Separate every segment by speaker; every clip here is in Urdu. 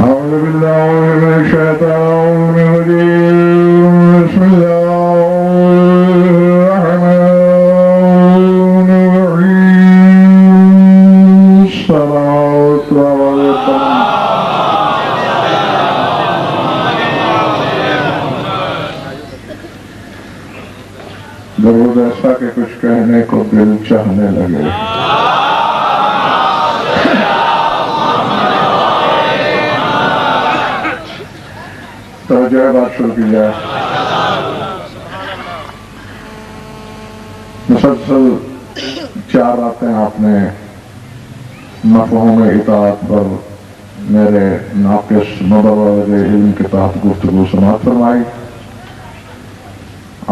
Speaker 1: أعوذ بالله من الشيطان الرجيم بسم الله الرحمن الرحيم الصلاة والسلام درود ایسا کہ کچھ کہنے کو دل چاہنے لگے توجہ بات شروع کی جائے مسلسل 4 راتیں آپ نے مفہوم اطاعت پر میرے ناقص مدرج علم کے تحت گفتگو سماعت فرمائی.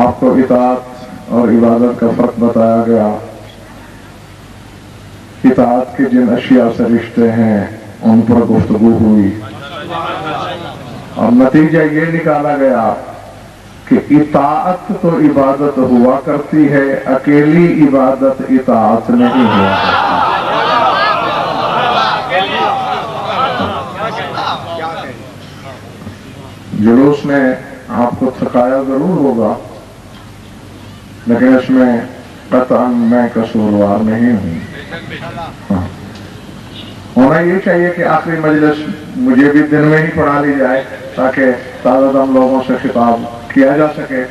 Speaker 1: آپ کو اطاعت اور عبادت کا فرق بتایا گیا. اطاعت کے جن اشیاء سے رشتے ہیں ان پر گفتگو ہوئی اور نتیجہ یہ نکالا گیا کہ اطاعت تو عبادت ہوا کرتی ہے، اکیلی عبادت اطاعت نہیں ہوا کرتی. جلوس نے آپ کو تھکایا ضرور ہوگا، لیکن اس میں قطعاً میں قصوروار نہیں ہوں. ہونا یہ چاہیے کہ آخری مجلس مجھے بھی دن میں ہی پڑھا لی جائے تاکہ تازہ دم لوگوں سے خطاب کیا جا سکے.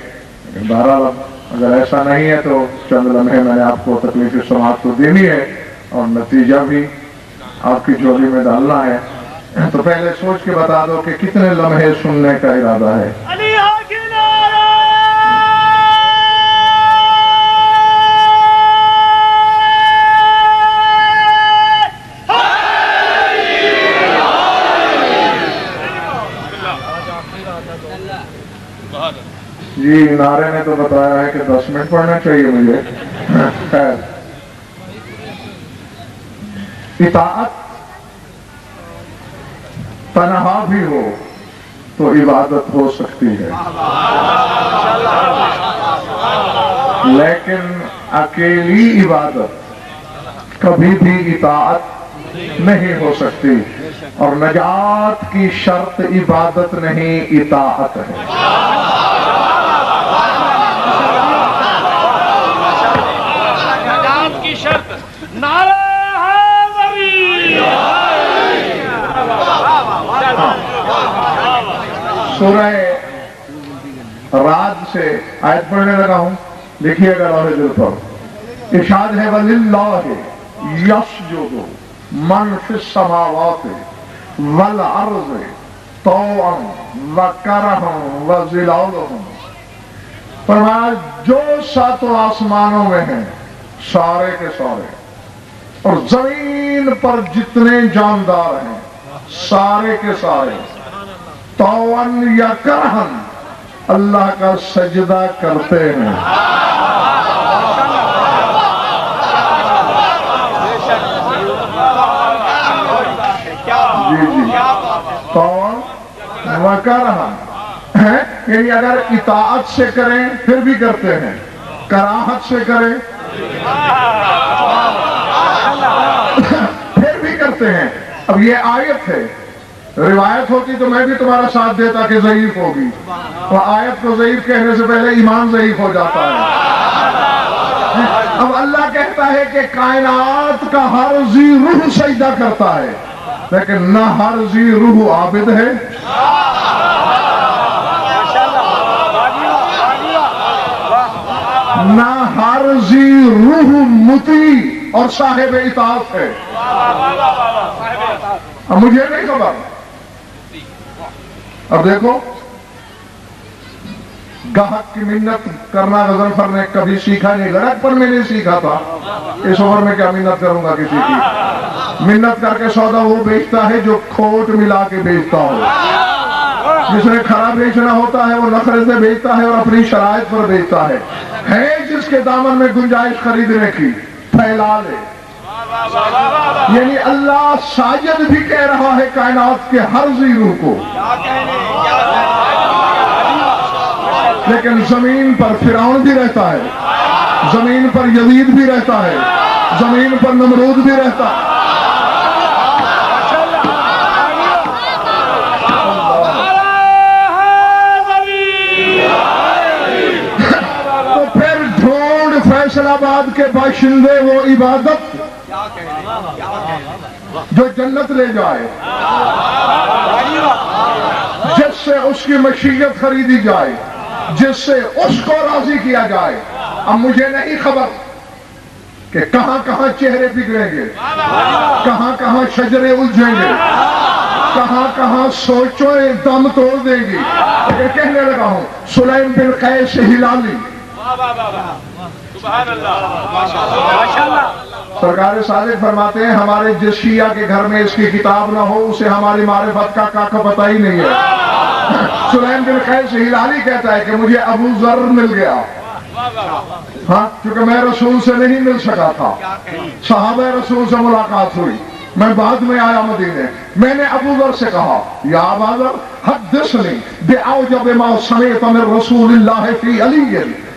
Speaker 1: لیکن بہرحال اگر ایسا نہیں ہے تو چند لمحے میں نے آپ کو تکلیف سماعت تو دینی ہے اور نتیجہ بھی آپ کی جولی میں ڈالنا ہے. تو پہلے سوچ کے بتا دو کہ کتنے لمحے سننے کا ارادہ ہے. جی نعرے نے تو بتایا ہے کہ 10 منٹ پڑھنا چاہیے مجھے. خیر، اطاعت تنہا بھی ہو تو عبادت ہو سکتی ہے، لیکن اکیلی عبادت کبھی بھی اطاعت نہیں ہو سکتی. اور نجات کی شرط عبادت نہیں اطاعت ہے. سورہ رعد سے آیت پڑھنے لگا ہوں، دیکھیے گا لوح دل پر. ارشاد ہے وَلِلَّهِ يَسْجُدُ مَنْ فِي السَّمَاوَاتِ وَالْأَرْضِ طَوْعًا وَكَرْهًا وَظِلَالُهُمْ. فرمایا جو 7 آسمانوں میں ہیں سارے کے سارے، اور زمین پر جتنے جاندار ہیں سارے کے سارے، طوعاً یا کرہن اللہ کا سجدہ کرتے ہیں. جی جی، طوعاً و کرہن، یعنی اگر اطاعت سے کریں پھر بھی کرتے ہیں، کراہت سے کریں پھر بھی کرتے ہیں. اب یہ آیت ہے، روایت ہوتی تو میں بھی تمہارا ساتھ دیتا کہ ضعیف ہوگی، اور آیت کو ضعیف کہنے سے پہلے ایمان ضعیف ہو جاتا ہے. اب اللہ کہتا ہے کہ کائنات کا ہر ذی روح سجدہ کرتا ہے، لیکن نہ ہر ذی روح عابد ہے، نہ ہر ذی روح مطیع اور صاحب اطاعت ہے. اب مجھے نہیں خبر. اب دیکھو، گاہک کی منت کرنا غضنفر نے کبھی سیکھا نہیں. لڑک پر میں نے سیکھا تھا. اس عمر میں کیا منت کروں گا کسی کی؟ منت کر کے سودا وہ بیچتا ہے جو کھوٹ ملا کے بیچتا ہو. جس نے کھرا بیچنا ہوتا ہے وہ نخرے سے بیچتا ہے اور اپنی شرائط پر بیچتا ہے. جس کے دامن میں گنجائش خریدنے کی پھیلا لے. یعنی اللہ ساجد بھی کہہ رہا ہے کائنات کے ہر ذی روح کو، لیکن زمین پر فرعون بھی رہتا ہے، زمین پر یزید بھی رہتا ہے، زمین پر نمرود بھی رہتا ہے. فیصل آباد کے باشندے وہ عبادت جو جنت لے جائے، جس سے اس کی مشیت خریدی جائے، جس سے اس کو راضی کیا جائے۔ اب مجھے نہیں خبر کہ کہاں کہاں چہرے بگڑیں گے، کہاں کہاں شجرے الجھیں گے، کہاں کہاں سوچوں دم توڑ دیں گی، لیکن کہنے لگا ہوں سلیم بن قیس ہلالی سرکار صادق فرماتے ہیں ہمارے جس شیعہ کے گھر میں اس کی کتاب نہ ہو اسے ہماری معرفت کا کاکا پتہ ہی نہیں ہے۔ سلیم بن قیس ہلالی کہتا ہے کہ مجھے ابو ذر مل گیا، ہاں کیونکہ میں رسول سے نہیں مل سکا تھا، صحابہ رسول سے ملاقات ہوئی، میں بعد میں آیا مدینے، میں نے ابو ذر سے کہا یا ابا ذر حدثنی بأعجب ما سمعت من رسول اللہ فی علی،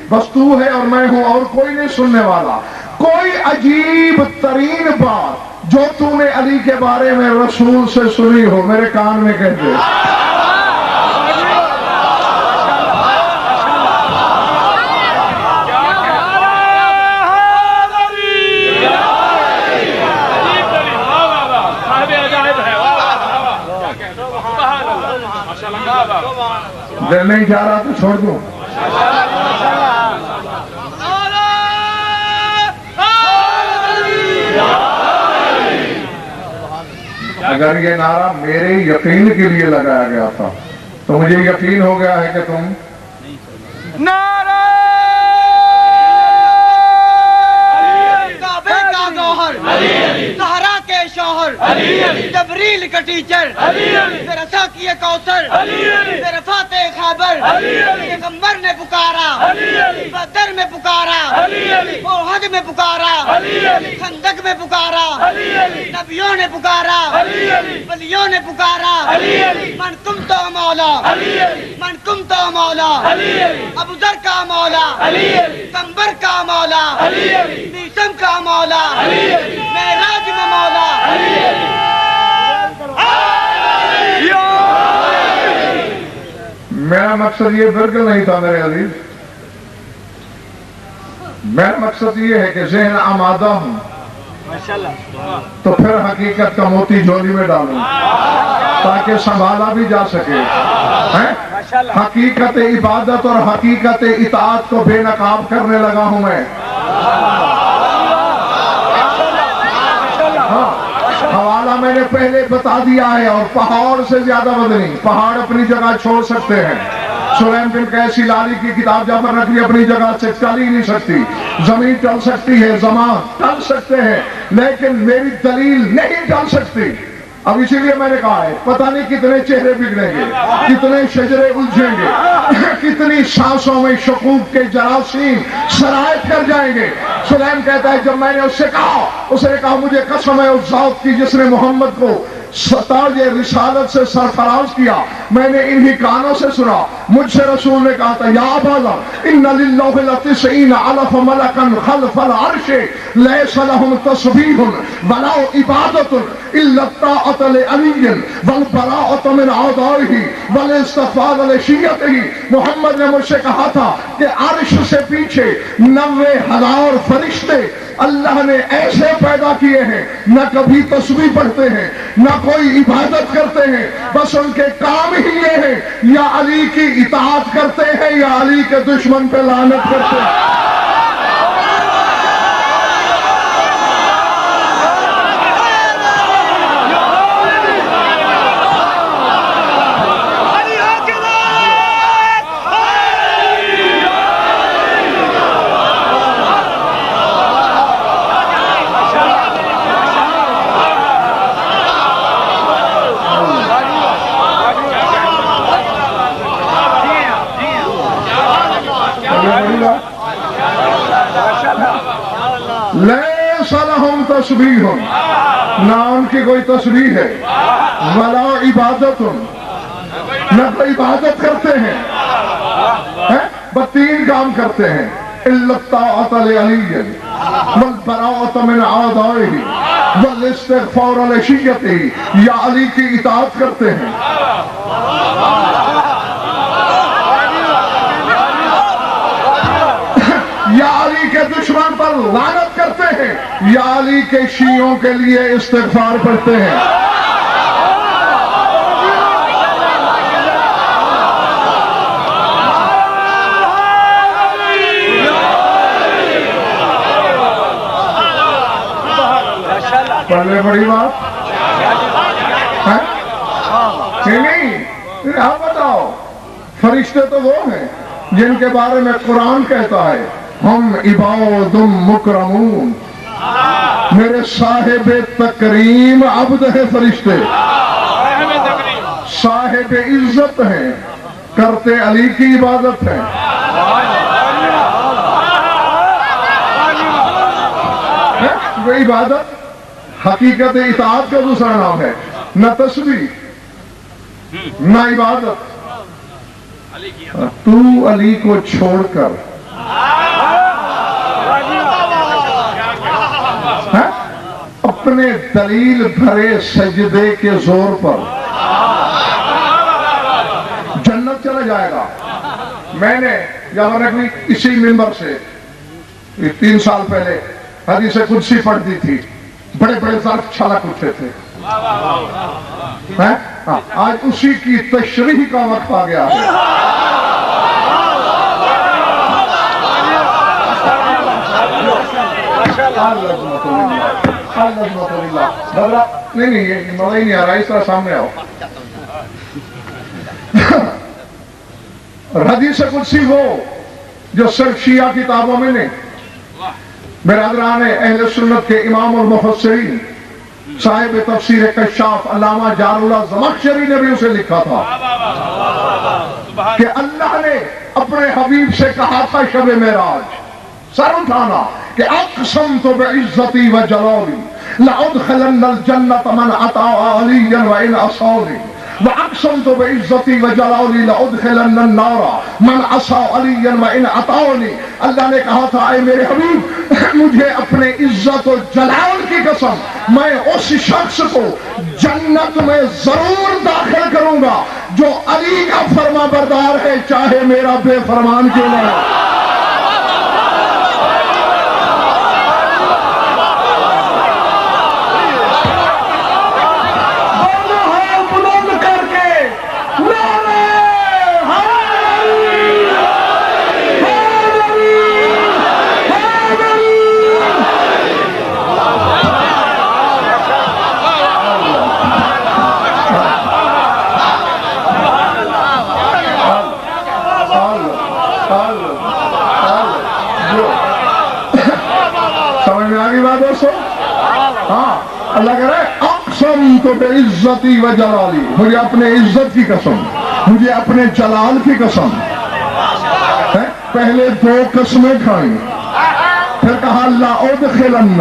Speaker 1: بس تو ہے اور میں ہوں اور کوئی نہیں سننے والا، کوئی عجیب ترین بات جو تو نے علی کے بارے میں رسول سے سنی ہو میرے کان میں کہہ دے۔ نہیں جا رہا تو چھوڑ دوں۔ اگر یہ نعرہ میرے یقین کے لیے لگایا گیا تھا تو مجھے یقین ہو گیا ہے کہ تم
Speaker 2: نعرہ کعبے کا گوہر، زہرا کے شوہر، جبریل کا ٹیچر، رسا کی کوثر، فاتح خیبر، پیغمبر نے پکارا، بدر میں پکارا، احد میں پکارا، خندق میں پکارا، نبیوں نے پکارا، ولیوں نے پکارا، من تم تو مولا، من تم تو مولا، ابو ذر کا مولا، پیغمبر کا مولا، نیسم کا مولا، معراج میں مولا۔
Speaker 1: میرا مقصد یہ بالکل نہیں تھا میرے عزیز، میرا مقصد یہ ہے کہ ذہن آمادہ ہوں تو پھر حقیقت کا موتی جھولی میں ڈالوں تاکہ سنبھالا بھی جا سکے۔ حقیقت عبادت اور حقیقت اطاعت کو بے نقاب کرنے لگا ہوں میں۔ حوالہ میں نے پہلے بتا دیا ہے، اور پہاڑ سے زیادہ مدنی، پہاڑ اپنی جگہ چھوڑ سکتے ہیں۔ سلیم بن قیس ہلالی کی کتاب جہاں پر رکھی اپنی جگہ سے چل ہی نہیں سکتی، زمین چل سکتی ہے، زمان چل سکتے ہیں، لیکن میری دلیل نہیں چل سکتی۔ اب اسی لیے میں نے کہا ہے پتہ نہیں کتنے چہرے بگڑیں گے، کتنے شجرے الجھیں گے، کتنی سانسوں میں شکوک کے جراثیم سرایت کر جائیں گے۔ سلیم کہتا ہے جب میں نے اس نے کہا مجھے قسم ہے اس ذات کی جس نے محمد کو تاج رسالت سے سرفراز کیا، میں نے انہی کانوں سے سنا، مجھ سے رسول نے کہا تھا یا ابا ذر ان للہ لتسعین الف ملکا خلف العرش لیس لهم تسبیح ولا عبادت الا الطاعۃ لعلی والبراءۃ من اعدائہ والاستغفار لشیعتہ۔ محمد نے مجھ سے کہا تھا کہ عرش سے پیچھے 90,000 فرشتے اللہ نے ایسے پیدا کیے ہیں، نہ کبھی تسبیح پڑھتے ہیں نہ کوئی عبادت کرتے ہیں، بس ان کے کام ہی یہ ہے یا علی کی اطاعت کرتے ہیں یا علی کے دشمن پہ لعنت کرتے ہیں۔ لیس لہم تسبیح، نہ ان کی کوئی تسبیح ہے، ولا عبادت، نہ کوئی عبادت کرتے ہیں، بس 3 کام کرتے ہیں، الا الطاعۃ لعلی والبراءۃ من اعدائہ والاستغفار لشیعتہ، یا علی کی اطاعت کرتے ہیں یا علی کے دشمن پر یا علی کے شیعوں کے لیے استغفار پڑھتے ہیں؟ پڑھنے بڑی بات ہے؟ نہیں، آپ بتاؤ، فرشتے تو وہ ہیں جن کے بارے میں قرآن کہتا ہے ہم عباد مکرمون، میرے صاحب تکریم عبد ہے فرشتے، صاحب عزت ہیں، کرتے علی کی عبادت ہے۔ وہ عبادت حقیقت اطاعت کا دوسرا نام ہے، نہ تسبیح نہ عبادت۔ تو علی کو چھوڑ کر اپنے دلیل بھرے سجدے کے زور پر جنت چلا جائے گا۔ میں نے جب اسی منبر سے 3 سال پہلے حدیث قدسی پڑھ دی تھی، بڑے بڑے ظرف چھلک اٹھے تھے، آج اسی کی تشریح کا وقت آ گیا ہے۔ نہیں یہ مزہ ہی نہیں آ رہا، اس طرح سامنے آؤ۔ حدیث قدسی وہ جو صرف شیعہ کتابوں میں نہیں، برادران اہل سنت کے امام المفسرین صاحب تفسیر کشاف علامہ جار اللہ زمخشری نے بھی اسے لکھا تھا کہ اللہ نے اپنے حبیب سے کہا تھا شب معراج، سر اٹھانا، کہ اقسمت بعزتی و جلالی لأدخلن الجنت من اطاع علیا وان عصانی وَأَقْسَمْتُ بِعِزَّتِي وَجَلَالِي لَأُدْخِلَنَّ النَّارَ مَنْ عَصَىٰ عَلِيًّا وَإِنْ عَطَانِي۔ اللہ نے کہا تھا اے میرے حبیب، مجھے اپنے عزت و جلال کی قسم، میں اس شخص کو جنت میں ضرور داخل کروں گا جو علی کا فرما بردار ہے، چاہے میرا بے فرمان کیوں نہ ہو۔ اللہ کہہ رہا ہے اقسمت بعزتی و جلالی، مجھے اپنے عزت کی قسم، مجھے اپنے جلال کی قسم۔ پہلے 2 قسمیں کھائیں، پھر کہا لأدخلن،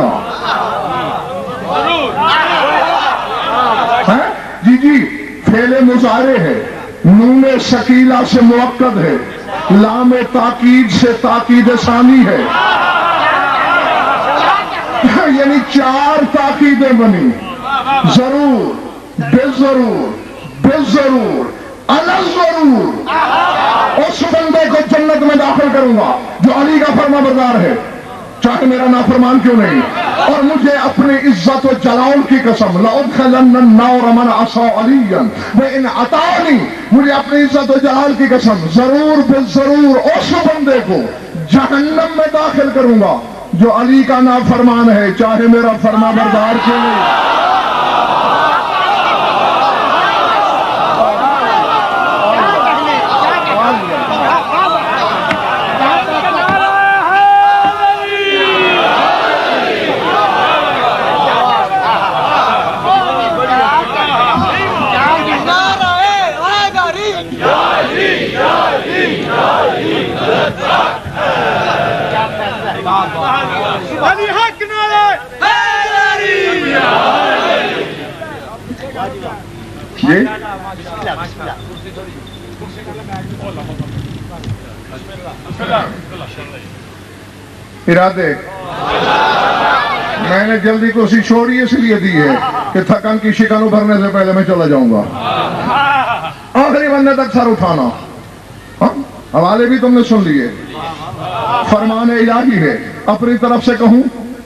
Speaker 1: جی فعل مضارع ہے، نون ثقیلہ سے مؤکد ہے، لام تاکید سے تاکید ثانی ہے، یعنی 4 تاکیدیں بنی، ضرور، بے ضرور، بے ضرور، علی ضرور اس بندے کو جنت میں داخل کروں گا جو علی کا فرما بردار ہے، چاہے میرا نافرمان کیوں نہیں، اور مجھے اپنی عزت و جلال کی قسم، لأدخلن النار من عصى عليا وإن عطاني، مجھے اپنی عزت و جلال کی قسم ضرور بے ضرور اس بندے کو جہنم میں داخل کروں گا جو علی کا نافرمان ہے، چاہے میرا فرما بردار کیوں نہیں۔ ارادے میں نے جلدی کوشش چھوڑی اس لیے دی ہے کہ تھکن کی شکن ابھرنے سے پہلے میں چلا جاؤں گا، آخری بندے تک سر اٹھانا۔ حوالے بھی تم نے سن لیے، فرمان الہی ہے، اپنی طرف سے کہوں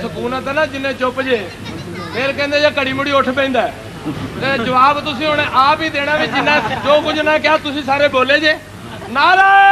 Speaker 3: ਸਕੂਨਤ ਹੈ ਨਾ ਜਿੰਨੇ ਚੁੱਪ ਜੇ ਫਿਰ ਕਹਿੰਦੇ ਜੇ ਘੜੀ ਮੁੜੀ ਉੱਠ ਪੈਂਦਾ ਤੇ ਜਵਾਬ ਤੁਸੀਂ ਹੁਣ ਆਪ ਹੀ ਦੇਣਾ ਵੀ ਜਿੰਨਾ ਜੋ ਕੁਝ ਨਾ ਕਿਹਾ ਤੁਸੀਂ ਸਾਰੇ ਬੋਲੇ ਜੇ। ਨਾਰਾ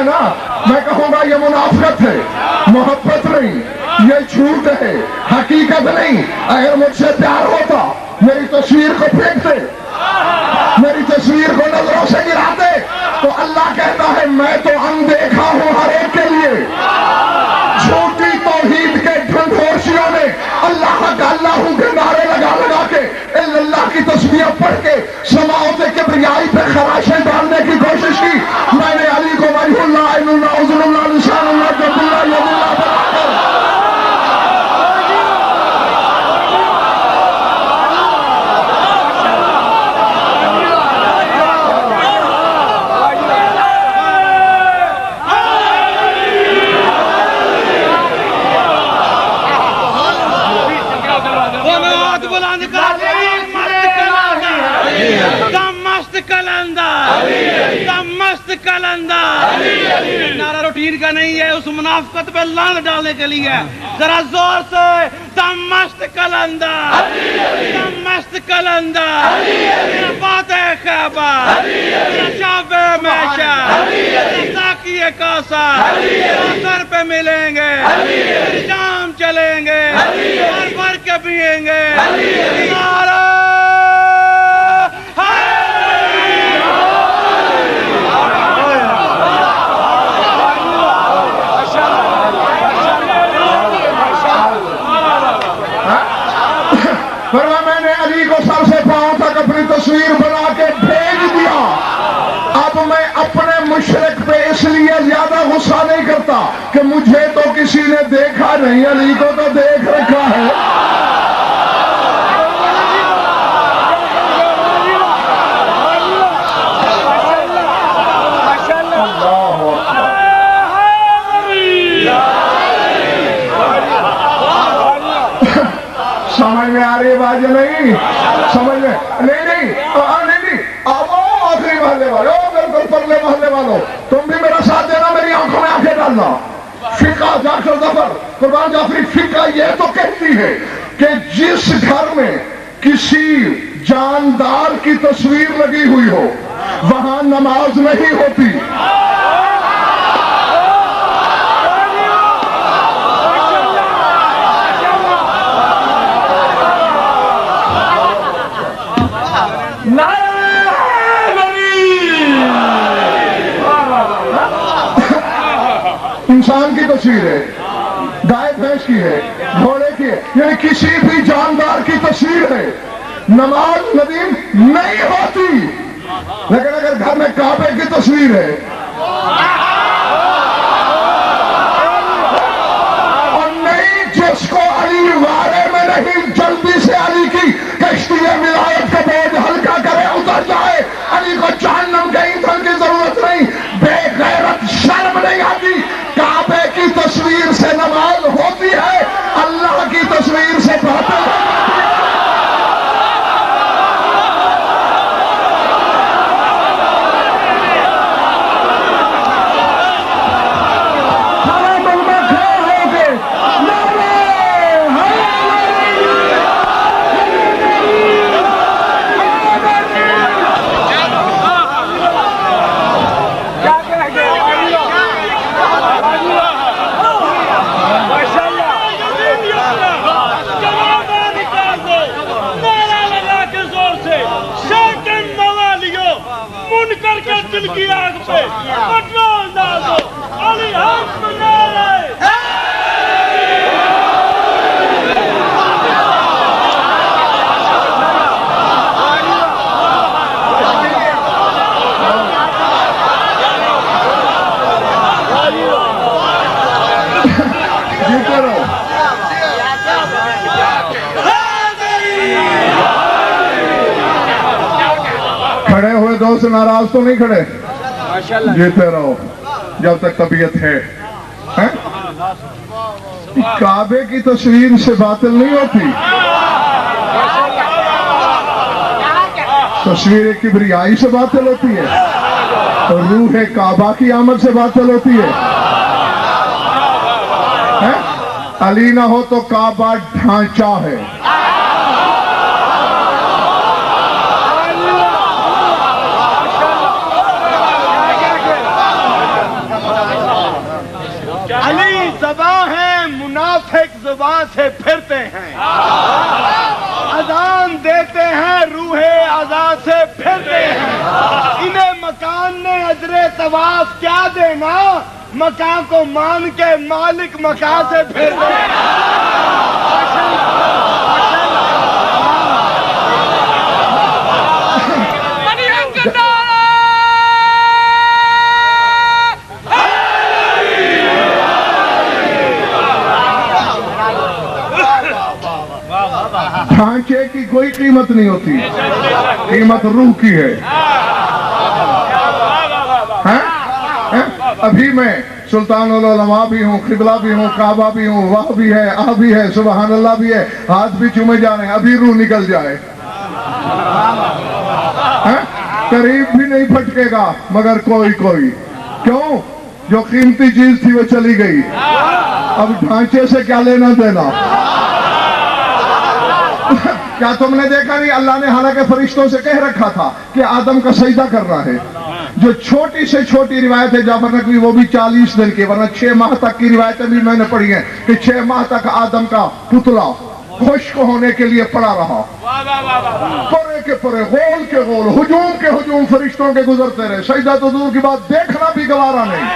Speaker 1: ہے نا، میں کہوں گا یہ منافقت ہے، محبت نہیں، یہ جھوٹ ہے، حقیقت نہیں۔ اگر مجھ سے پیار ہوتا میری تصویر کو پھینکتے، میری تصویر کو نظروں سے گراتے، تو اللہ کہتا ہے میں تو اندیکھا ہوں ہر ایک کے لیے۔ جھوٹی توحید کے ڈھنڈورشیوں نے اللہ کا اللہ ہوں کے نعرے لگا لگا کے اللہ کی تصویر پڑھ کے سماعت کبریائی پہ خراشیں ڈالنے کی کوشش کی۔ میں نے علی کو ولی اللہ، عین اللہ، عظم اللہ، لسان اللہ، جب اللہ، ید اللہ بنا کر
Speaker 2: نعرہ روٹین کا نہیں ہے، اس منافقت پہ لعنت ڈالنے کے لیے ذرا زور سے دم مست کلندر، دم مست کلندر، میرا فاتح خیبر، میرا شافع میشا، میرا ساقی کوثر، سر پہ ملیں گے، شام چلیں گے، بھر کے پیئیں گے۔ نعرہ
Speaker 1: میں نے علی کو سر سے پاؤں تک اپنی تصویر بنا کے بھیج دیا۔ اب میں اپنے مشرک پہ اس لیے زیادہ غصہ نہیں کرتا کہ مجھے تو کسی نے دیکھا نہیں، علی کو تو دیکھ رکھا ہے۔ سمجھ میں آ رہی بات نہیں؟ سمجھ میں نہیں اب آخری محلے والے، بالکل پرلے محلے والوں، تم بھی میرا ساتھ دینا، میری آنکھوں میں آنکھیں ڈالنا۔ فقہ ڈاکٹر ظفر قربان جعفری، فقہ یہ تو کہتی ہے کہ جس گھر میں کسی جاندار کی تصویر لگی ہوئی ہو وہاں نماز نہیں ہوتی۔ انسان کی تصویر ہے، گائے بھینس کی ہے، گھوڑے کی ہے، یعنی کسی بھی جاندار کی تصویر ہے، نماز ندیم نہیں ہوتی۔ لیکن اگر گھر میں کعبے کی تصویر ہے اور نہیں، جس کو علی وارے میں نہیں، جلدی سے علی کی کشتی ولایت کا بوجھ ہلکا کرے، اتر جائے، علی کو جہنم کے ایندھن کی ضرورت نہیں، بے غیرت شرم نہیں آتی۔ کعبے کی تصویر سے نماز ہوتی ہے، اللہ کی تصویر سے باطل ہے۔
Speaker 4: دل کی آگ پہ پٹرول ڈال دو، علی حق نعرہ
Speaker 1: جیتے رہو۔ کھڑے ہوئے دوست ناراض تو نہیں کھڑے؟ جیتے رہو جب تک طبیعت ہے۔ کعبے کی تصویر سے باطل نہیں ہوتی، تصویر کبریائی سے باطل ہوتی ہے، روح کعبہ کی آمد سے باطل ہوتی ہے۔ علی نہ ہو تو کعبہ ڈھانچہ ہے۔
Speaker 5: سے پھرتے ہیں، اذان دیتے ہیں روح اذا سے پھرتے ہیں، انہیں مکان نے اجر طواف کیا دینا، مکان کو مان کے مالک مکان سے پھرتے ہیں۔
Speaker 1: ڈھانچے کی کوئی قیمت نہیں ہوتی، قیمت روح کی ہے۔ ابھی میں سلطان العلماء بھی ہوں، قبلہ بھی ہوں، کعبہ بھی ہوں، واہ بھی ہے، آہ بھی ہے، سبحان اللہ بھی ہے، ہاتھ بھی چومے جا رہے ہیں، ابھی روح نکل جائے، قریب بھی نہیں پھٹکے گا، مگر کوئی کیوں؟ جو قیمتی چیز تھی وہ چلی گئی، اب ڈھانچے سے کیا لینا دینا؟ کیا تم نے دیکھا نہیں، اللہ نے حالانکہ فرشتوں سے کہہ رکھا تھا کہ آدم کا سجدہ کرنا ہے، جو چھوٹی سے چھوٹی روایت ہے جعفر نقوی وہ بھی 40 دن کی، ورنہ 6 ماہ تک کی روایتیں بھی میں نے پڑھی ہیں کہ 6 ماہ تک آدم کا پتلا خشک ہونے کے لیے پڑا رہا، پرے کے پرے، غول کے غول، ہجوم کے ہجوم فرشتوں کے گزرتے رہے، سجدہ تو دور کی بات دیکھنا بھی گوارا نہیں۔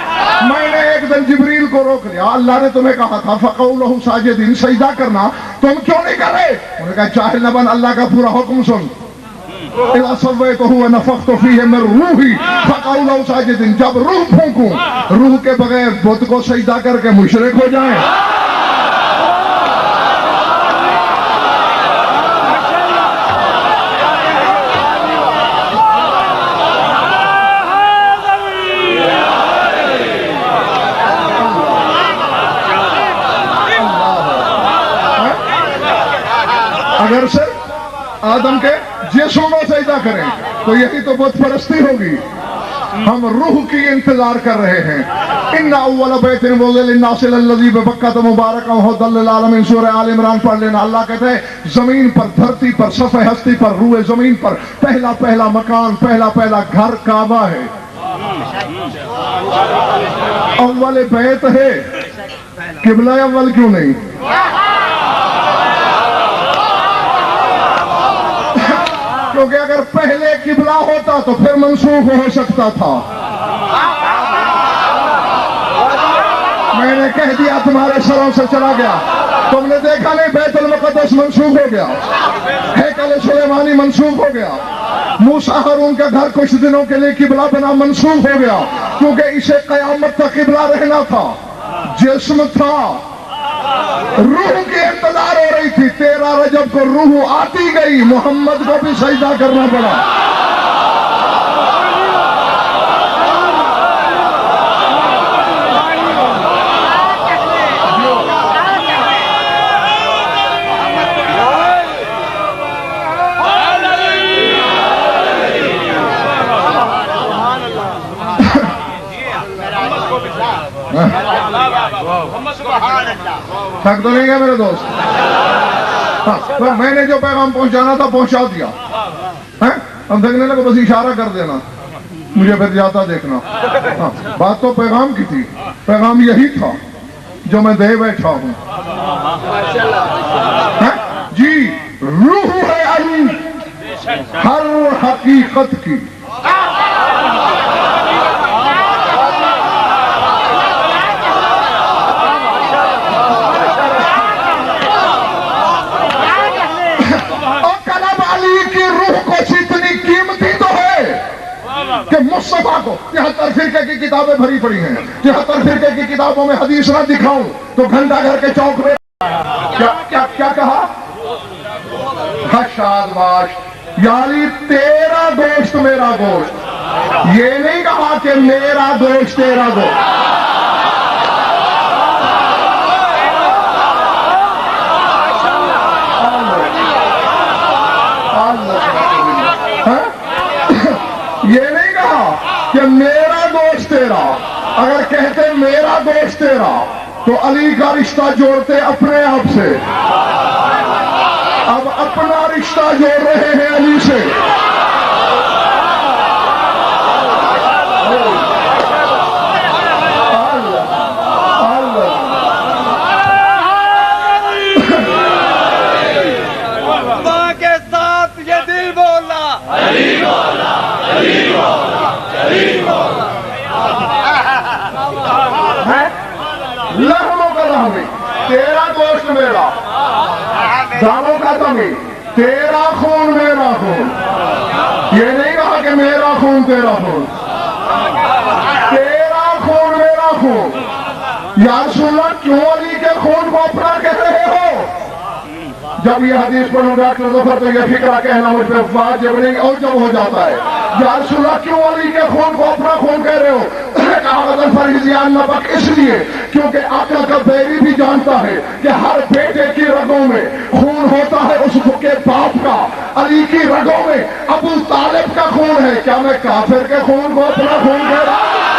Speaker 1: میں نے ایک دن جبریل کو روک لیا، اللہ نے تمہیں کہا تھا فَقَوْا لَهُ سَاجِدِينَ، سجدہ کرنا، تم کیوں نہیں کر رہے؟ انہوں نے کہا جاہل نہ بن، اللہ کا پورا حکم سن، اِذَا سَوَّيْتُهُ وَنَفَخْتُ فِيهِ مِن رُوحِي فَقَوْا لَهُ سَاجِدِينَ، جب روح پھونکوں، روح کے بغیر بت کو سجدہ کر کے مشرک ہو جائیں۔ اگر صرف آدم کے جسم کو سجدہ کریں تو یہی تو بت پرستی ہوگی، ہم روح کی انتظار کر رہے ہیں۔ ان اول بیت وضع للناس الذی ببکۃ مبارکا وہدی للعالمین، سورہ آل عمران پڑھ لینا۔ اللہ کہتے ہیں زمین پر، دھرتی پر، صفحہ ہستی پر، روئے زمین پر پہلا مکان، پہلا گھر کعبہ ہے، اول بیت ہے، قبلہ اول کیوں نہیں؟ کیونکہ اگر پہلے قبلہ ہوتا تو پھر منسوخ ہو سکتا تھا۔ میں نے کہہ دیا تمہارے سروں سے چلا گیا، تم نے دیکھا نہیں بیت المقدس منسوخ ہو گیا، ہیکل سلیمانی منسوخ ہو گیا، موسیٰ ہارون کا گھر کچھ دنوں کے لیے قبلہ بنا منسوخ ہو گیا، کیونکہ اسے قیامت تک قبلہ رہنا تھا، جسم تھا، روح کی انتظار ہو رہی تھی۔ 13 رجب کو روح آتی گئی، محمد کو بھی سجدہ کرنا پڑا۔ تھک تو نہیں گیا میرے دوست؟ تو میں نے جو پیغام پہنچانا تھا پہنچا دیا، ہم دیکھنے لگے بس اشارہ کر دینا، مجھے پھر جاتا دیکھنا۔ بات تو پیغام کی تھی، پیغام یہی تھا جو میں دے بیٹھا ہوں۔ جی روح ہے علی ہر حقیقت کی، کہ مصطفیٰ کو 73 فرقے کی کتابیں بھری پڑی ہیں، 73 فرقے کی کتابوں میں حدیث نہ دکھاؤں تو گھنٹہ گھر کے چوک میں کیا کہا؟ شاد باش، یعنی تیرا گوشت میرا گوشت، یہ نہیں کہا کہ میرا گوشت تیرا گوشت۔ یہ نہیں کہا کہ میرا گوشت تیرا، اگر کہتے میرا گوشت تیرا تو علی کا رشتہ جوڑتے اپنے آپ سے، اب اپنا رشتہ جوڑ رہے ہیں علی سے۔ عشق میرا دانوں کا تمی تیرا خون میرا خون یہ نہیں کہا کہ میرا خون تیرا خون تیرا خون میرا خون یا رسول اللہ کیوں علی کے خون کو اپنا کہہ رہے ہو جب یہ حدیث پڑھوں ڈاکٹر ظفر تو یہ فکرہ کہنا مجھ پہ واجب نہیں اور جب ہو جاتا ہے یا رسول اللہ کیوں علی کے خون کو اپنا خون کہہ رہے ہو کہا غزل فریضیان نبک اس لیے کیونکہ آقا کا بیری بھی جانتا ہے کہ ہر بیٹے کی رگوں میں خون ہوتا ہے اس کے باپ کا علی کی رگوں میں ابو طالب کا خون ہے کیا میں کافر کے خون کو اپنا خون کہہ رہا ہوں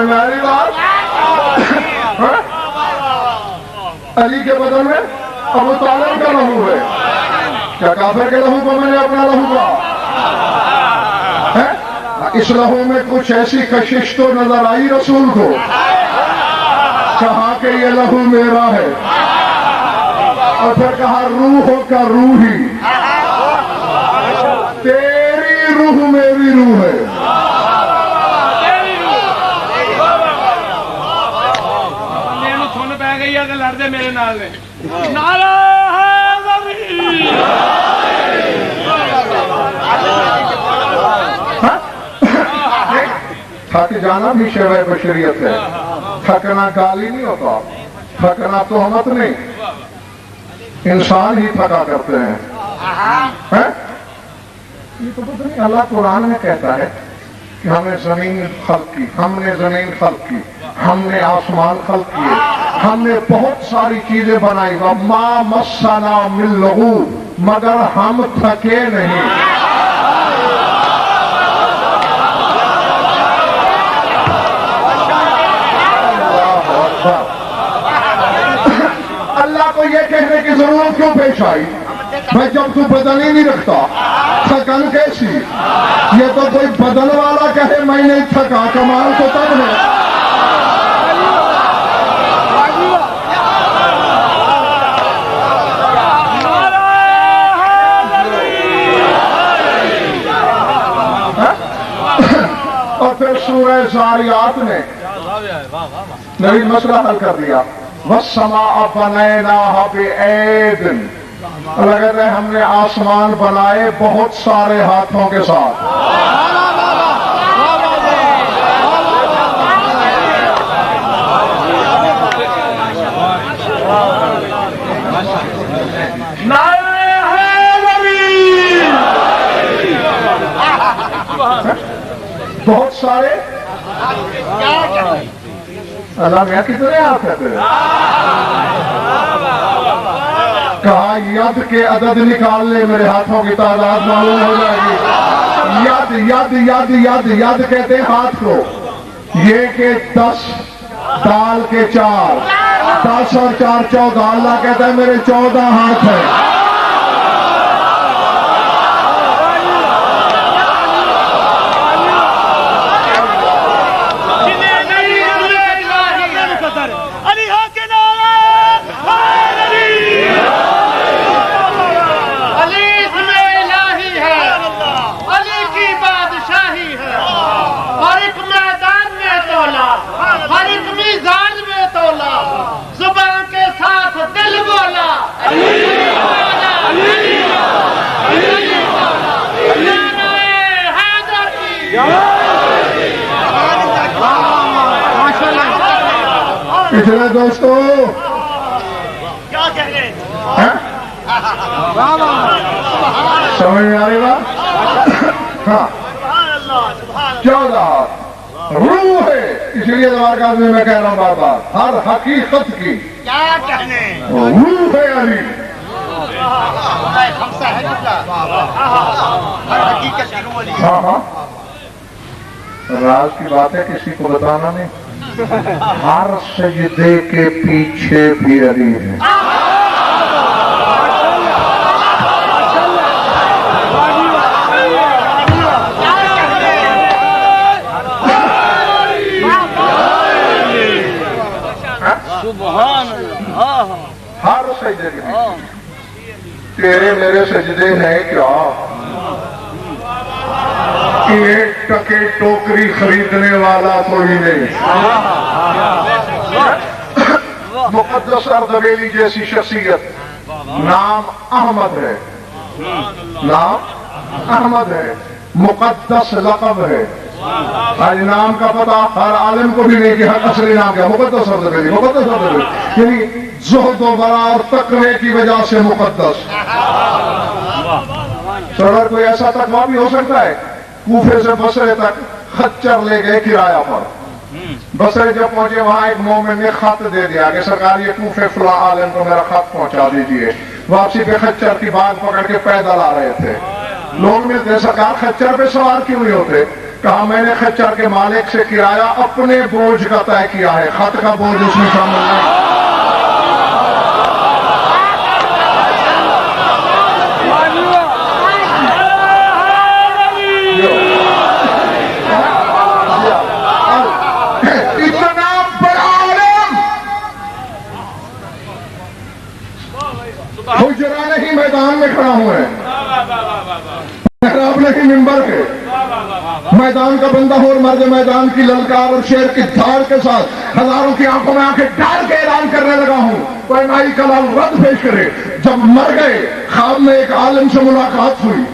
Speaker 1: میری بات علی کے بدن میں ابو طالب کا لہو ہے کیا کافر کے لہو کو میں نے اپنا لہو کا اس لہو میں کچھ ایسی کشش تو نظر آئی رسول کو کہا کہ یہ لہو میرا ہے اور پھر کہا روحوں کا روحی تیری روح میری روح ہے
Speaker 3: لڑتے میرے نال نے نعرہ حیدری
Speaker 1: تھک جانا بھی شیوہ بشریت ہے تھکنا گالی نہیں ہوتا تھکنا تہمت نہیں انسان ہی تھکا کرتے ہیں یہ تو پتہ نہیں اللہ قرآن میں کہتا ہے کہ ہم نے زمین خلق کی ہم نے زمین خلق کی ہم نے آسمان خلق کیے ہم نے بہت ساری چیزیں بنائی وَمَا مَسَّنَا مِن لُغُوبٍ مگر ہم تھکے نہیں اللہ کو یہ کہنے کی ضرورت کیوں پیش آئی بھائی جب تو بدن ہی نہیں رکھتا تھکن کیسی یہ تو کوئی بدن والا کہے میں نہیں تھکا کمال تو تب ہے اور پھر سورہ زاریات نے نئی مسئلہ حل کر دیا وَالسَّمَاءَ بَنَيْنَاهَا بِأَيْدٍ اللہ کہتے ہیں ہم نے آسمان بنائے بہت سارے ہاتھوں کے ساتھ بہت سارے اللہ میاں کتنے ہاتھ کہتے ہیں کہا ید کے عدد نکال لے میرے ہاتھوں کی تعداد معلوم ہو جائے گی ید ید ید ید ید کہتے ہیں ہاتھ کو یہ کہ 10 دال کے 4 10 اور 4 14 اللہ کہتا ہے میرے 14 ہاتھ ہیں پچھلے دوستو
Speaker 4: کیا کہہ رہے
Speaker 1: سمجھ میں آ رہی بات ہاں 14 روح ہے اسی لیے دوبارہ میں کہہ رہا ہوں بار بار ہر حقیقت کی
Speaker 4: کیا کہنے
Speaker 1: روح ہے علی ہاں ہاں راز کی بات ہے کسی کو بتانا نہیں ہر سجدے کے پیچھے بھی علی ہے
Speaker 2: سبحان اللہ
Speaker 1: ہر سجدے کے پیچھے تیرے میرے سجدے ہیں کیا کہ 1 ٹکے ٹوکری خریدنے والا کوئی نہیں. مقدس اردبیلی جیسی شخصیت نام احمد ہے, نام احمد ہے, مقدس لقب ہے. آج نام کا پتہ ہر عالم کو بھی نہیں کہ ہر اصلی نام کیا. مقدس اردبیلی, مقدس اردبیلی یعنی زہد و ورع اور تقوی کی وجہ سے مقدس. تو اگر کوئی ایسا تقوی بھی ہو سکتا ہے, کوفے سے بصرے تک خچر لے گئے کرایہ پر. بصرے جب پہنچے وہاں ایک مومن نے خط دے دیا کہ سرکار یہ کوفے فلاں عالم کو میرا خط پہنچا دیجئے. واپسی پہ خچر کی بات پکڑ کے پیدل آ رہے تھے. لوگ ملتے سرکار خچر پہ سوار کیوں نہیں ہوتے؟ کہا میں نے خچر کے مالک سے کرایہ اپنے بوجھ کا طے کیا ہے, خط کا بوجھ اس میں شامل نہیں. حجرہ نہیں میدان میں کھڑا ہوا ہے, محراب نہیں منبر ہے. میدان کا بندہ ہو اور مرد میدان کی للکار اور شیر کی دھاڑ کے ساتھ ہزاروں کی آنکھوں میں آنکھیں ڈال کے اعلان کرنے لگا ہوں کوئی مائی کلام رد پیش کرے. جب مر گئے خواب میں ایک عالم سے ملاقات ہوئی.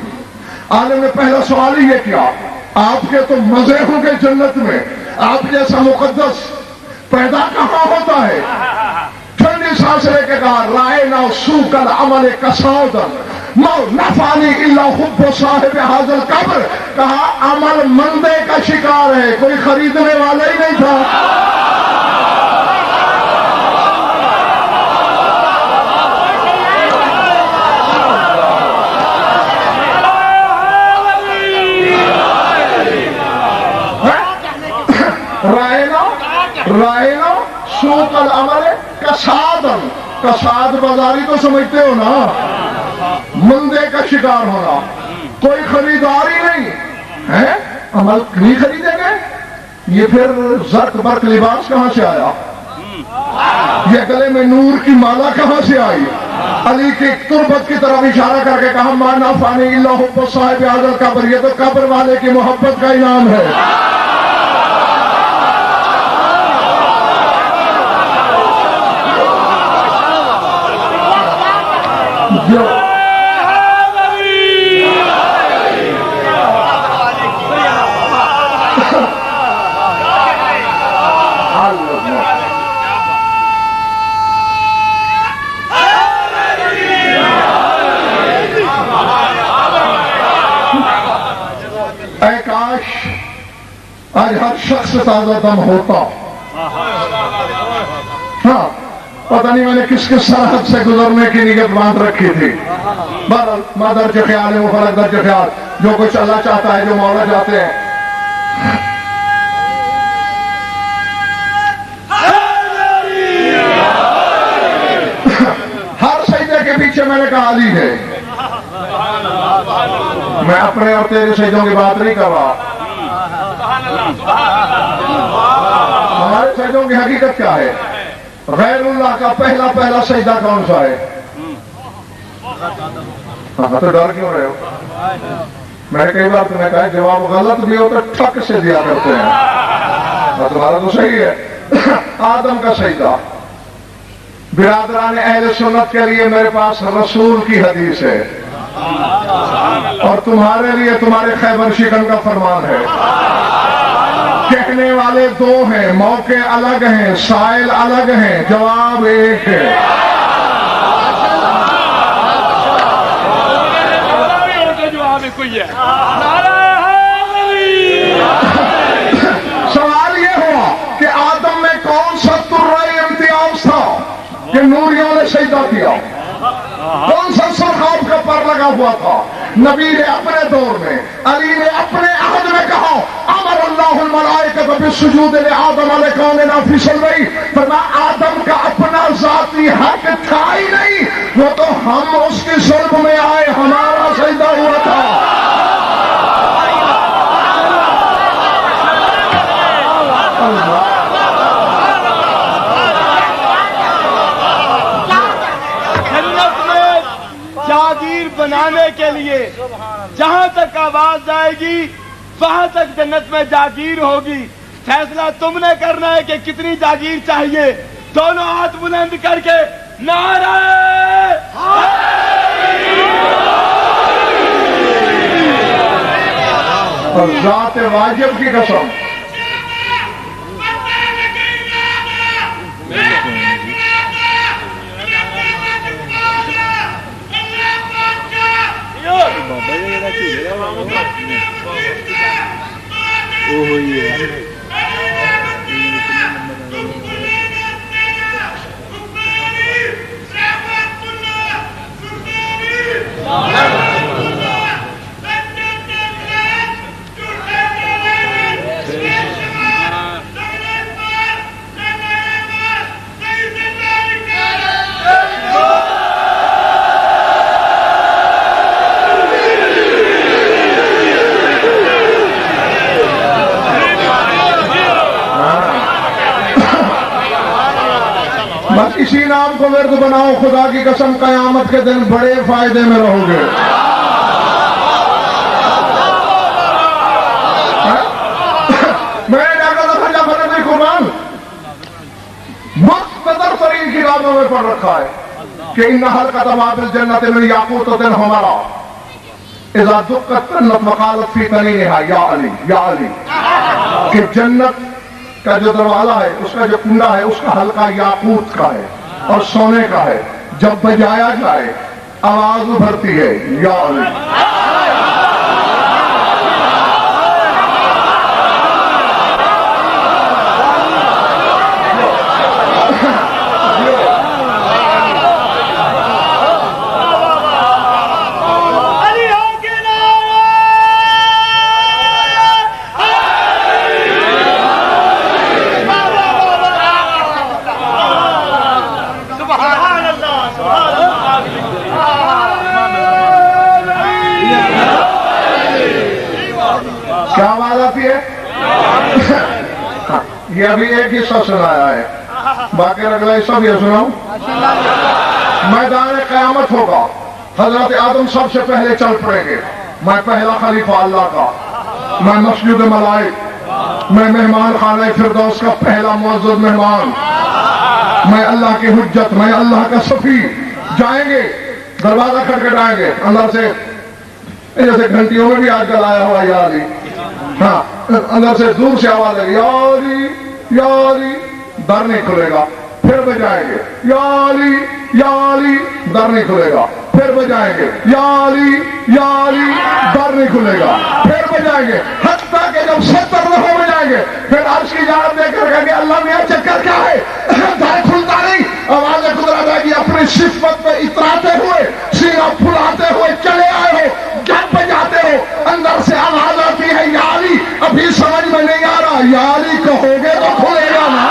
Speaker 1: عالم نے پہلا سوال ہی یہ کیا, آپ کے تو مزے ہوں گے جنت میں, آپ جیسا مقدس پیدا کہاں ہوتا ہے؟ ٹھنڈی سانس لے کے کہا رائنا سوق العمل کسودن مو نفانی الا حب صاحب حاضر قبر. کہا عمل مندے کا شکار ہے, کوئی خریدنے والا ہی نہیں تھا. رائنا سوق العمل کسادن, کساد بازاری تو سمجھتے ہو نا, مندے کا شکار ہونا, کوئی خریدار ہی نہیں ہے. عمل نہیں خریدے گئے. یہ پھر زرق برق لباس کہاں سے آیا؟ یہ گلے میں نور کی مالا کہاں سے آئی؟ علی کی تربت کی طرف اشارہ کر کے کہا ما نفعنی الا حب صاحب هذا القبر. یہ تو قبر والے کی محبت کا انعام ہے. اے کاش آج ہر شخص تازہ دم ہوتا. ہاں پتہ نہیں میں نے کس کس سرحد سے گزرنے کی نیت باندھ رکھی تھی. بہرحال ماں درج خیال ہے, وہ فلک درج خیال, جو کچھ اللہ چاہتا ہے, جو مولا چاہتے ہیں. ہر سجدے کے پیچھے میں نے کہا علی ہے. میں اپنے اور تیرے سجدوں کی بات نہیں کر رہا. ہمارے سجدوں کی حقیقت کیا ہے؟ غیر اللہ کا پہلا سجدہ کون سا ہے؟ ہاں تو ڈر کیوں رہے ہو؟ میں نے کئی بار تمہیں کہا جواب غلط بھی ہو تو ٹھک سے دیا کرتے ہیں. تمہارا تو صحیح ہے. آدم کا سجدہ. برادران اہل سنت کے لیے میرے پاس رسول کی حدیث ہے, اور تمہارے لیے تمہارے خیبر شکن کا فرمان ہے. کہنے والے دو ہیں, موقع الگ ہیں, سائل الگ ہیں, جواب ایک ہے. سوال یہ ہوا کہ آدم میں کون سا ترائے امتیاز تھا کہ نوریوں نے سجدہ کیا؟ کون سا سرخاب کا پر لگا ہوا تھا؟ نبی نے اپنے دور میں, علی نے اپنے عہد میں کہا امر اللہ الملائکۃ بالسجود لآدم علیہ کون فی صلبہ. فرمایا آدم کا اپنا ذاتی حق تھا ہی نہیں, وہ تو ہم اس کی صلب میں آئے, ہمارا سجدہ ہوا تھا.
Speaker 5: معاوضے کے لیے جہاں تک آواز جائے گی وہاں تک جنت میں جاگیر ہوگی. فیصلہ تم نے کرنا ہے کہ کتنی جاگیر چاہیے. دونوں ہاتھ بلند کر کے نعرہ
Speaker 1: اور ذات واجب کی قسم بس اسی نام کو ورد بناؤ. خدا کی قسم قیامت کے دن بڑے فائدے میں رہو گے. میں نے قرآن مقتدر ترین کتابوں میں پڑھ رکھا ہے کہ ان حلقۃ ما فی الجنۃ من یاقوتۃ حمرا اذا دقت کنت وقالت فی طنینھا یا علی یا علی. کہ جنت کا جو دروازہ ہے اس کا جو کنڈا ہے اس کا حلقہ یاقوت کا ہے اور سونے کا ہے. جب بجایا جائے آواز ابھرتی ہے یا علی. کیا آواز آتی ہے؟ یہ ابھی ایک حصہ سنایا ہے, باقی اگلا حصہ بھی سناؤں. میدان قیامت ہوگا, حضرت آدم سب سے پہلے چل پڑیں گے. میں پہلا خلیفہ اللہ کا, میں مسجد ملائک, میں مہمان خانہ فردوس کا پہلا معزز مہمان, میں اللہ کی حجت, میں اللہ کا صفی. جائیں گے, دروازہ کھٹکھٹائیں گے, اندر سے جیسے گھنٹیوں میں بھی آج کل آیا ہوا یا علی, ہاں اندر سے دور سے آواز ہے یا علی یا علی. در نہیں کھلے گا, پھر بجائیں گے یا علی یا علی. در نہیں کھلے گا, پھر بجائیں گے یا علی یا علی. در نہیں کھلے گا, پھر بجائیں گے, حتیٰ کہ جب 70 دفعہ بجائیں گے پھر عرش کی جانب دیکھ کر کہیں گے اللہ میاں چکر کیا ہے, در کھلتا نہیں. آواز قدرت ہے کہ اپنی صفت پہ اتراتے ہوئے, سینہ پھلاتے ہوئے چلے آئے ہو, جب بجاتے ہو اندر سے آواز آتی ہے یا علی. ابھی سمجھ میں نہیں آ رہا, یا علی کہو گے تو کھلے گا نا.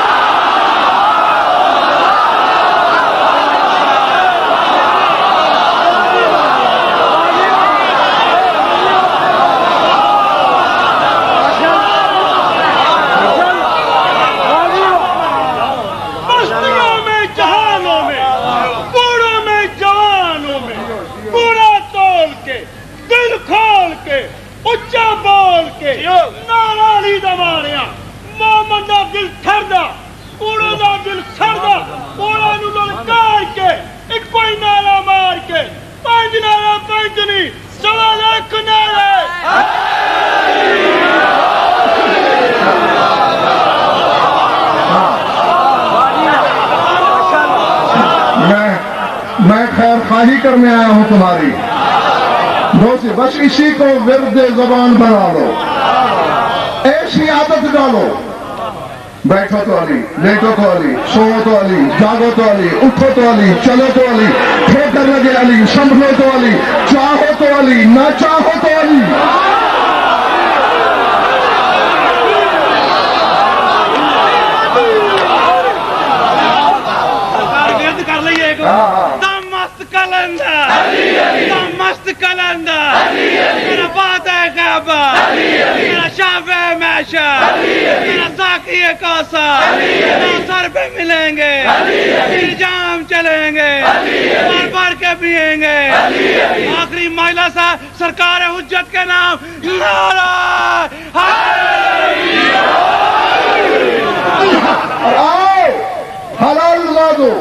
Speaker 1: میں خیر خواہی کرنے آیا ہوں تمہاری دوست, بس اسی کو ورد زبان بنا لو, ایسی عادت ڈالو. بیٹھو تو علی, لیٹو تو علی, سو تو علی, جاگو تو علی, اٹھو تو علی, چلو تو علی, ٹھیکر لگے علی, سنبھلو تو علی, چاہو تو علی, نہ چاہو تو علی.
Speaker 3: مست کلندر میرا فاتح کعبہ, میرا شافع معشر, میرا ساقی کوثر, میرا سر پہ ملیں گے, پھر جام
Speaker 4: چلیں گے بار بار کے پیئیں گے آخری مائلہ سا سرکار حجت کے نام نعرہ
Speaker 1: آؤ حلال لا دو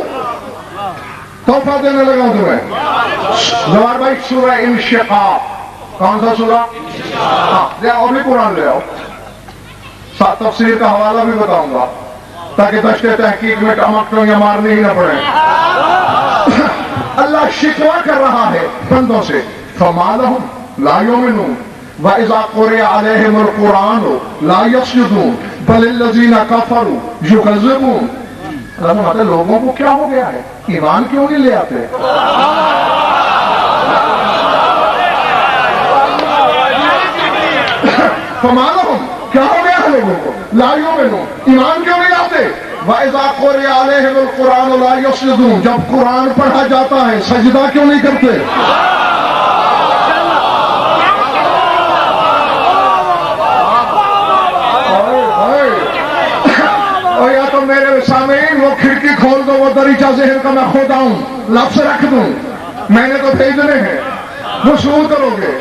Speaker 1: تحفہ دینے لگا ہوں تمہیں زوار بھائی سورہ انشقاق کون سا سورہ لے آؤ بھی قرآن لے آؤ ساتھ تفسیر کا حوالہ بھی بتاؤں گا تاکہ دشت تحقیق میں ٹمکٹوں یا مارنے ہی نہ پڑے اللہ شکوہ کر رہا ہے بندوں سے فما لهم لا يؤمنون وَإِذَا قُرِئَ عَلَيْهِمُ الْقُرْآنُ لَا يَسْجُدُونَ بَلِ الَّذِينَ كَفَرُوا يُكَذِّبُونَ اللہ مطلب لوگوں کو کیا ہو گیا ہے ایمان کیوں نہیں لے آتے فما لهم کیا ہو گیا ہے لوگوں کو لا يؤمنون ایمان کیوں نہیں لاتے وَإِذَا قُرِئَ عَلَيْهِمُ الْقُرْآنُ لَا يَسْجُدُونَ جب قرآن پڑھا جاتا ہے سجدہ کیوں نہیں کرتے اور یا تو میرے سامعین وہ کھڑکی کھول دو وہ دریچہ ذہن کا میں کھودا ہوں لفظ رکھ دوں میں نے تو بھیجنے ہیں وصول کرو گے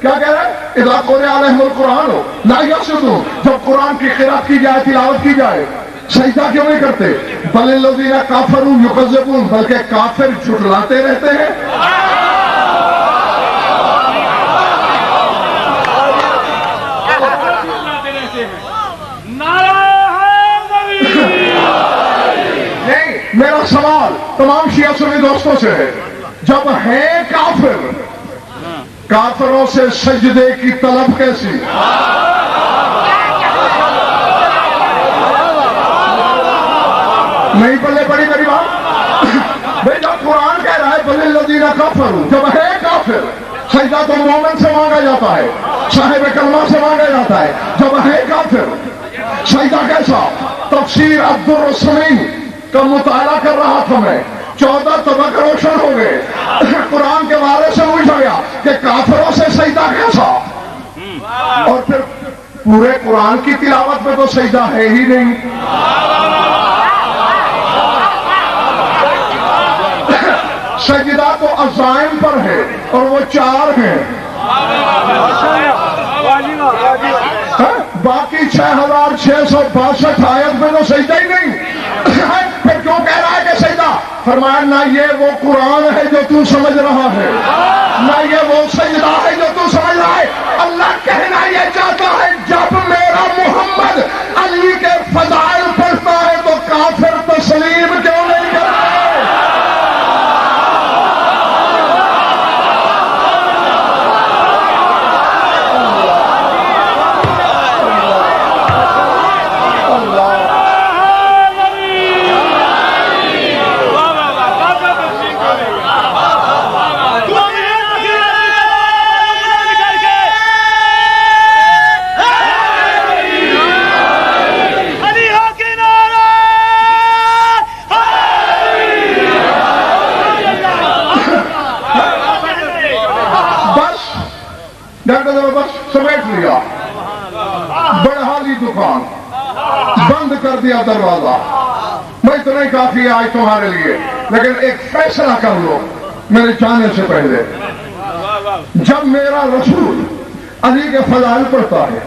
Speaker 1: کیا کہہ رہا ہے اذا قرئ علیہم القرآن لا یسجدون جب قرآن کی قرأت کی جائے تلاوت کی جائے سجدہ کیوں نہیں کرتے بل الذین کفروا یکذبون بلکہ کافر جھٹلاتے رہتے ہیں نہیں میرا سوال تمام شیعہ سنی دوستوں سے ہے جب ہیں کافر کافروں سے سجدے کی طلب کیسی نہیں پلے پڑی میری بات بھائی جب قرآن کہہ رہا ہے بل الذین کفروا جب ہے کافر سجدہ تو مومن سے مانگا جاتا ہے صاحب کلمہ سے مانگا جاتا ہے جب ہے کافر سجدہ کیسا تفسیر عبدالرسمین کا مطالعہ کر رہا تھا میں 14 طبق روشن ہو گئے قرآن کے بارے سے پوچھا گیا کہ کافروں سے سجدہ کیسا اور پھر پورے قرآن کی تلاوت میں تو سجدہ ہے ہی نہیں سجدہ تو عزائم پر ہے اور وہ 4 ہیں باقی 6662 آیت میں تو سجدہ ہی نہیں پھر کیوں کہہ رہا ہے کہ سجدہ فرمایا نہ یہ وہ قرآن ہے جو تو سمجھ رہا ہے نہ یہ وہ سجدہ ہے جو تو سمجھ رہا ہے اللہ کہنا یہ چاہتا ہے جب میرا محمد علی کے فضائل پڑھتا ہے تو کافر تسلیم کیوں نہیں کرتا سمیٹ لیا بڑھا لی دکان بند کر دیا دروازہ میں اتنا ہی کافی ہے آج تمہارے لیے لیکن ایک فیصلہ کر لو میرے جانے سے پہلے جب میرا رسول علی کے فضائل پڑھتا ہے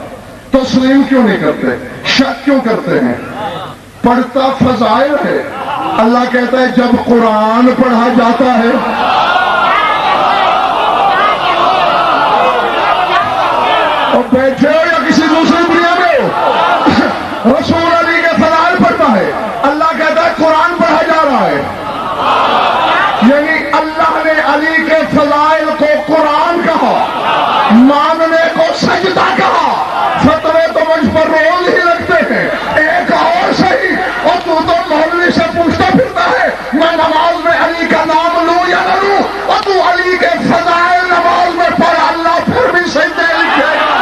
Speaker 1: تسلیم کیوں نہیں کرتے شک کیوں کرتے ہیں پڑھتا فضائل ہے اللہ کہتا ہے جب قرآن پڑھا جاتا ہے اور بیٹھے ہو یا کسی دوسری دنیا میں ہو رسول علی کے فضائل پڑھتا ہے اللہ کہتا ہے قرآن پڑھا جا رہا ہے یعنی اللہ نے علی کے فضائل کو قرآن کہا ماننے کو سجدہ کہا فتوے تو مجھ پر رول ہی لگتے ہیں ایک اور صحیح اور تو مولوی سے پوچھتا پھرتا ہے میں نماز میں علی کا نام لوں یا نہ لوں اور تو علی کے فضائل نماز میں پڑھ اللہ پھر بھی سجدے لکھے گا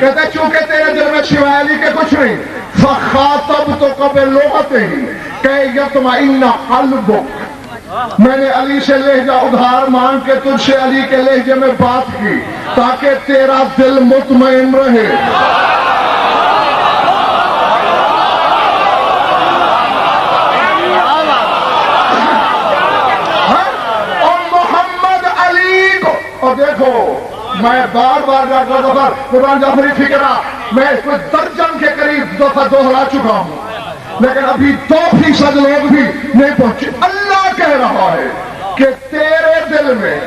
Speaker 1: کہتا ہے چونکہ تیرے دل میں سوائے علی کے کچھ نہیں، فخاطب تو کبھی لغتے ہی کہ یطمئن قلبک، میں نے علی سے لہجہ ادھار مانگ کے تجھ سے علی کے لہجے میں بات کی تاکہ تیرا دل مطمئن رہے۔ اور محمد علی کو، اور دیکھو میں بار بار جا کر دفعہ قرآن جعفری فکرہ میں کچھ درجن کے قریب دفعہ دوہرا چکا ہوں، لیکن ابھی 2% لوگ بھی نہیں پہنچے۔ اللہ کہہ رہا ہے کہ تیرے دل میں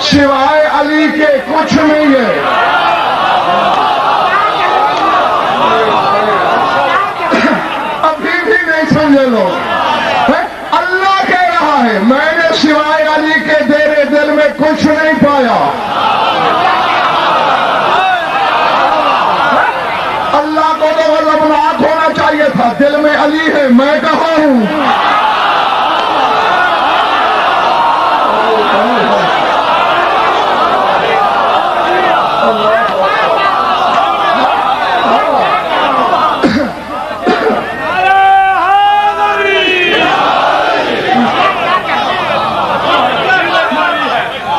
Speaker 1: سوائے علی کے کچھ نہیں ہے۔ ابھی بھی نہیں سمجھے لوگ، اللہ کہہ رہا ہے میں نے سوائے علی کے تیرے دل میں کچھ نہیں پایا۔ اللہ کو تو غضبناک ہونا چاہیے تھا، دل میں علی ہے، میں کہاں ہوں؟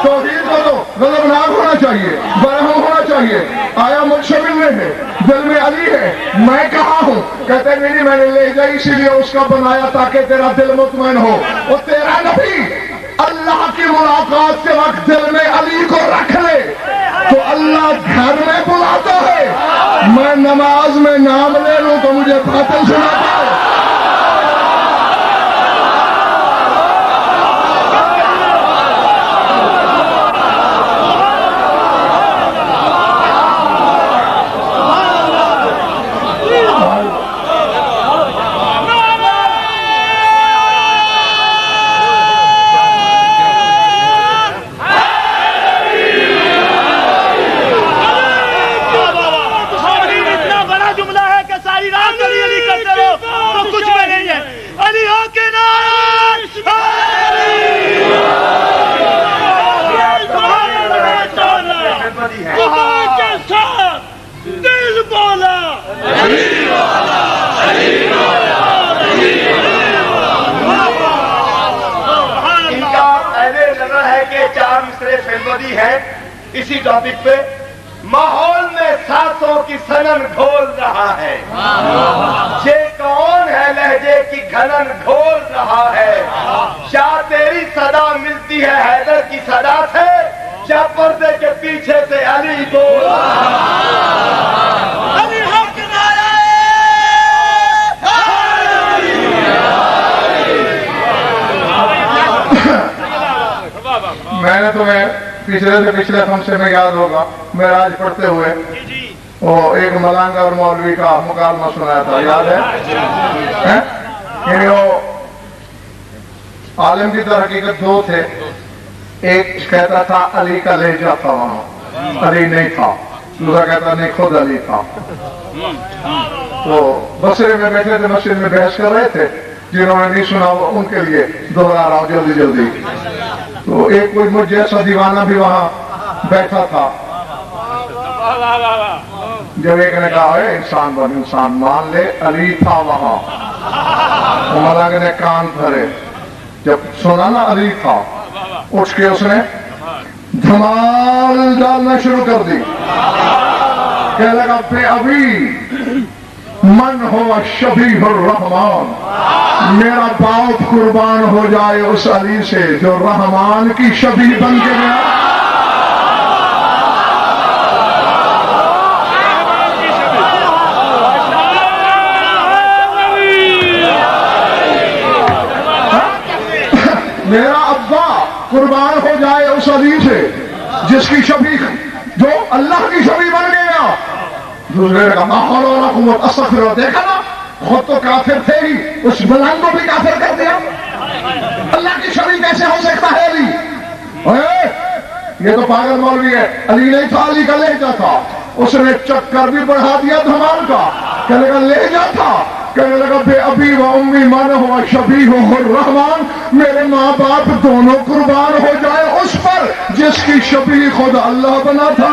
Speaker 1: توحید کو تو غضبناک ہونا چاہیے، برہم ہونا چاہیے۔ آیا مجھ سے ملنے ہے، دل میں علی ہے، میں کہاں ہوں؟ کہتے نہیں میں نے لے جائی اسی لیے اس کا بنایا تاکہ تیرا دل مطمئن ہو۔ اور تیرا نبی اللہ کی ملاقات کے وقت دل میں علی کو رکھ لے تو اللہ گھر میں بلاتا ہے، میں نماز میں نام لے لوں تو مجھے باطل سناتا ہے۔
Speaker 5: اسی ٹاپک پہ ماحول میں سانسوں کی سنن ڈھول رہا ہے، یہ کون ہے لہجے کی گھنن ڈھول رہا ہے؟ کیا تیری صدا ملتی ہے حیدر کی صدا سے یا پردے کے پیچھے سے علی بول علی حق نعرہ
Speaker 1: میں نے تمہیں پچھلے سے پچھلے فنکشن میں یاد ہوگا معراج پڑھتے ہوئے وہ ایک ملنگ اور مولوی کا مکالمہ سنایا تھا، یاد ہے؟ یعنی وہ عالم کی تو حقیقت دو تھے، ایک کہتا تھا علی کا لہجہ تھا وہاں، علی نہیں تھا، دوسرا کہتا نہیں خود علی تھا۔ تو بصرے میں بیٹھے تھے، مسجد میں بحث کر رہے تھے، جنہوں نے نہیں سنا وہ ان کے لیے دوہرا رہا ہوں جلدی جلدی۔ تو ایک کوئی مجھ جیسا دیوانہ بھی وہاں بیٹھا تھا، جب ایک نے کہا ہے انسان بن انسان مان لے علی تھا وہاں، ملنگ نے کان بھرے، جب سنا نا علی تھا اٹھ کے اس نے دھمال ڈالنا شروع کر دی، کہنے لگا بے ابھی من ہوا شبیہ الرحمان، میرا باپ قربان ہو جائے اس علی سے جو رحمان کی شبیہ بن کے گیا۔ میرا ابا قربان ہو جائے اس علی سے جس کی شبیہ جو اللہ کی شبیہ بن گیا۔ دوسرے نے کہا حول ولا قوت استغفر اللہ، دیکھا نا خود تو کافر تھے ہی، اس ملنگ کو بھی کافر کر دیا، اللہ کی شبیہ کیسے ہو سکتا ہے علی؟ یہ تو پاگل مولوی ہے، علی نہیں تھا، علی کا لہجہ تھا، اس نے چکر بھی بڑھا دیا دھمال کا، کہنے کا لہجہ تھا، کہنے لگا بے ابی و امی من ہوا شبیہ الرحمان، میرے ماں باپ دونوں قربان ہو جائے اس پر جس کی شبیہ خود اللہ بنا تھا۔